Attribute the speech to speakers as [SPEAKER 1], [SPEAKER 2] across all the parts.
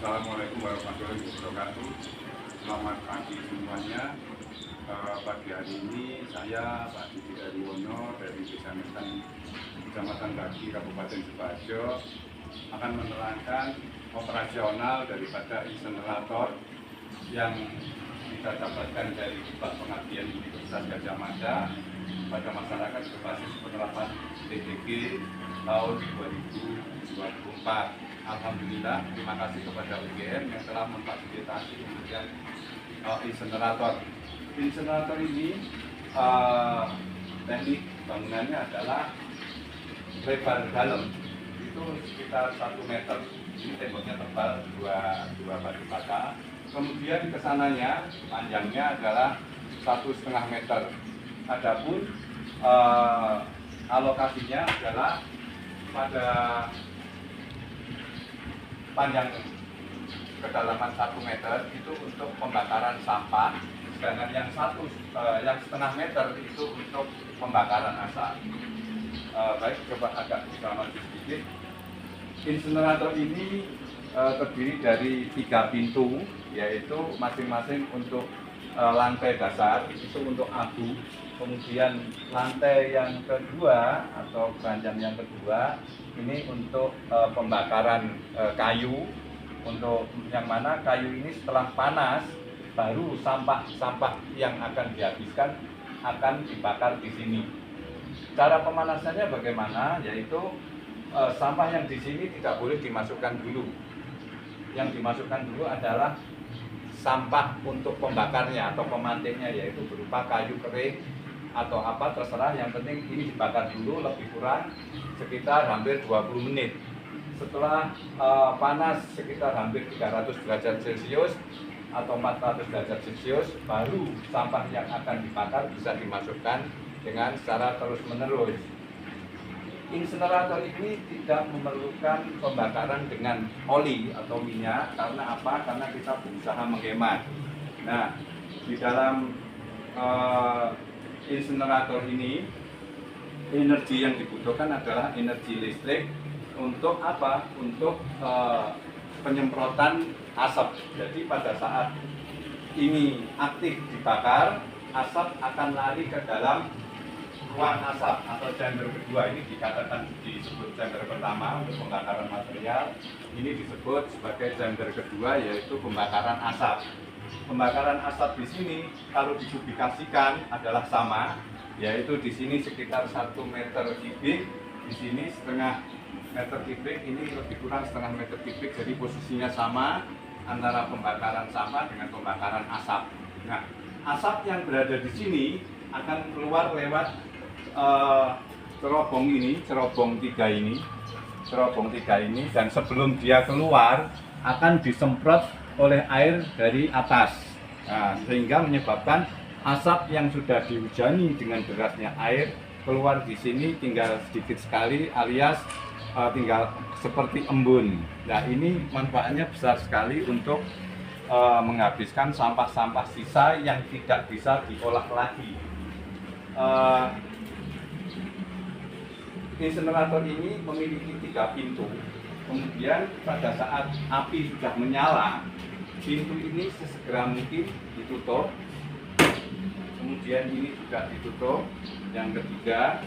[SPEAKER 1] Assalamualaikum warahmatullahi wabarakatuh. Selamat pagi semuanya. Pagi hari ini saya Pak Didi Darwono dari Desa Ngetan, Kecamatan Bagi, Kabupaten Sidoarjo akan menerangkan operasional daripada insenerator yang kita dapatkan dari Pak Pengabdian Universitas Gadjah Mada pada masyarakat berbasis penerapan PDG tahun 2024. Alhamdulillah, terima kasih kepada UGM yang telah memfasilitasi kemudian insenerator. Insenerator ini teknik bangunannya adalah lebar dalam itu sekitar 1 meter. Ini temboknya tebal 2 batu bata. Kemudian kesananya panjangnya adalah 1,5 meter. Adapun alokasinya adalah pada panjang kedalaman 1 meter itu untuk pembakaran sampah, sedangkan yang 1,5 meter itu untuk pembakaran asap. Baik, coba agak kita maju sedikit. Insenerator ini terdiri dari 3 pintu, yaitu masing-masing untuk lantai dasar itu untuk abu, kemudian lantai yang kedua atau keranjang yang kedua ini untuk pembakaran kayu, untuk yang mana kayu ini setelah panas baru sampah yang akan dihabiskan akan dibakar di sini. Cara pemanasannya bagaimana? Yaitu sampah yang di sini tidak boleh dimasukkan dulu. Yang dimasukkan dulu adalah sampah untuk pembakarnya atau pemantiknya, yaitu berupa kayu kering atau apa terserah, yang penting ini dibakar dulu lebih kurang sekitar hampir 20 menit. Setelah panas sekitar hampir 300 derajat Celcius atau 400 derajat Celcius, baru sampah yang akan dibakar bisa dimasukkan dengan secara terus-menerus. Insenerator ini tidak memerlukan pembakaran dengan oli atau minyak. Karena apa? Karena kita berusaha menghemat. Nah, di dalam insenerator ini energi yang dibutuhkan adalah energi listrik. Untuk apa? Untuk penyemprotan asap. Jadi pada saat ini aktif dibakar, asap akan lari ke dalam ruang asap atau chamber kedua. Ini disebut chamber pertama untuk pembakaran material, ini disebut sebagai chamber kedua, yaitu pembakaran asap. Pembakaran asap di sini kalau dipublikasikan adalah sama, yaitu di sini sekitar 1 meter kubik, di sini setengah meter kubik, ini lebih kurang setengah meter kubik, jadi posisinya sama antara pembakaran sampah dengan pembakaran asap. Nah, asap yang berada di sini akan keluar lewat cerobong 3 ini, dan sebelum dia keluar akan disemprot oleh air dari atas. Nah, sehingga menyebabkan asap yang sudah dihujani dengan derasnya air keluar di sini tinggal sedikit sekali, alias tinggal seperti embun. Nah, ini manfaatnya besar sekali untuk menghabiskan sampah-sampah sisa yang tidak bisa diolah lagi. Insenerator ini memiliki 3 pintu. Kemudian pada saat api sudah menyala, pintu ini sesegera mungkin ditutup. Kemudian ini juga ditutup. Yang ketiga.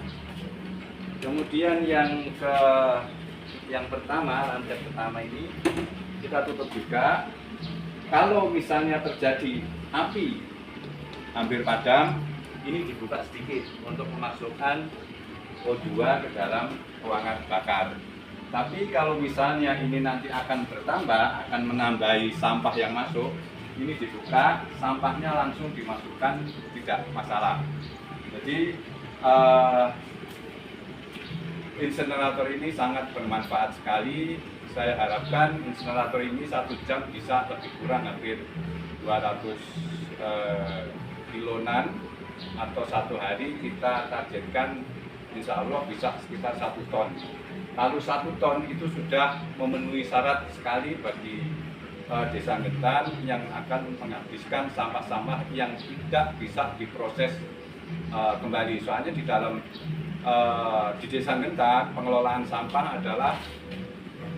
[SPEAKER 1] Kemudian yang pertama, lantai pertama ini kita tutup juga. Kalau misalnya terjadi api hampir padam, ini dibuka sedikit untuk memasukkan O2 ke dalam ruangan bakar. Tapi kalau misalnya ini nanti akan bertambah, akan menambahi sampah yang masuk, ini dibuka, sampahnya langsung dimasukkan, tidak masalah. Jadi insenerator ini sangat bermanfaat sekali. Saya harapkan insenerator ini 1 jam bisa lebih kurang hampir 200 kilonan, atau 1 hari kita targetkan insya Allah bisa sekitar 1 ton. Kalau 1 ton itu sudah memenuhi syarat sekali bagi Desa Ngetan yang akan menghabiskan sampah-sampah yang tidak bisa diproses kembali. Soalnya di Desa Ngetan pengelolaan sampah adalah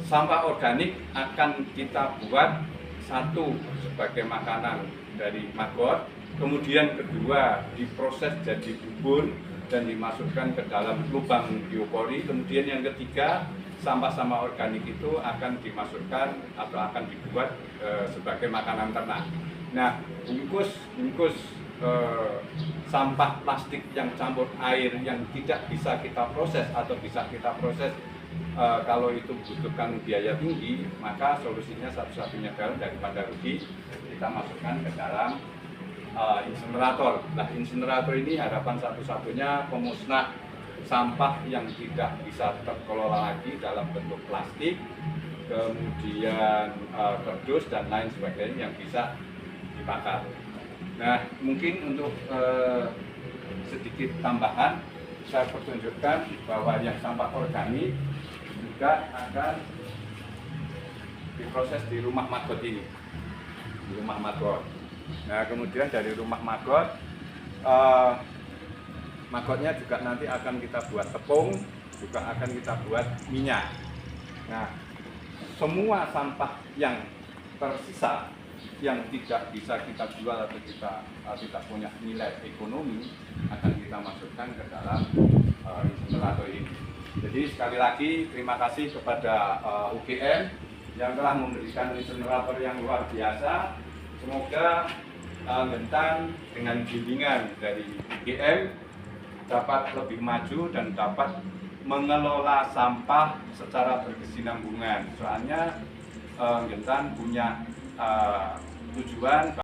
[SPEAKER 1] sampah organik akan kita buat satu sebagai makanan dari maggot, kemudian kedua diproses jadi bubur dan dimasukkan ke dalam lubang biopori, kemudian yang ketiga sampah-sampah organik itu akan dimasukkan atau akan dibuat sebagai makanan ternak. Nah, bungkus sampah plastik yang campur air yang tidak bisa kita proses atau bisa kita proses kalau itu membutuhkan biaya tinggi, maka solusinya satu-satunya jalan daripada rugi, kita masukkan ke dalam insinerator. Nah, insinerator ini harapan satu-satunya pemusnah sampah yang tidak bisa terkelola lagi dalam bentuk plastik, kemudian kardus dan lain sebagainya yang bisa dibakar. Nah, mungkin untuk sedikit tambahan, saya pertunjukkan bahwa yang sampah organik juga akan diproses di rumah maggot ini, di rumah maggot. Nah, kemudian dari rumah maggot, maggotnya juga nanti akan kita buat tepung, juga akan kita buat minyak. Nah, semua sampah yang tersisa yang tidak bisa kita jual atau kita tidak punya nilai ekonomi akan kita masukkan ke dalam insinerator ini. Jadi sekali lagi terima kasih kepada UGM yang telah memberikan insinerator yang luar biasa. Semoga Gentang dengan bimbingan dari UGM dapat lebih maju dan dapat mengelola sampah secara berkesinambungan. Soalnya Gentang punya tujuan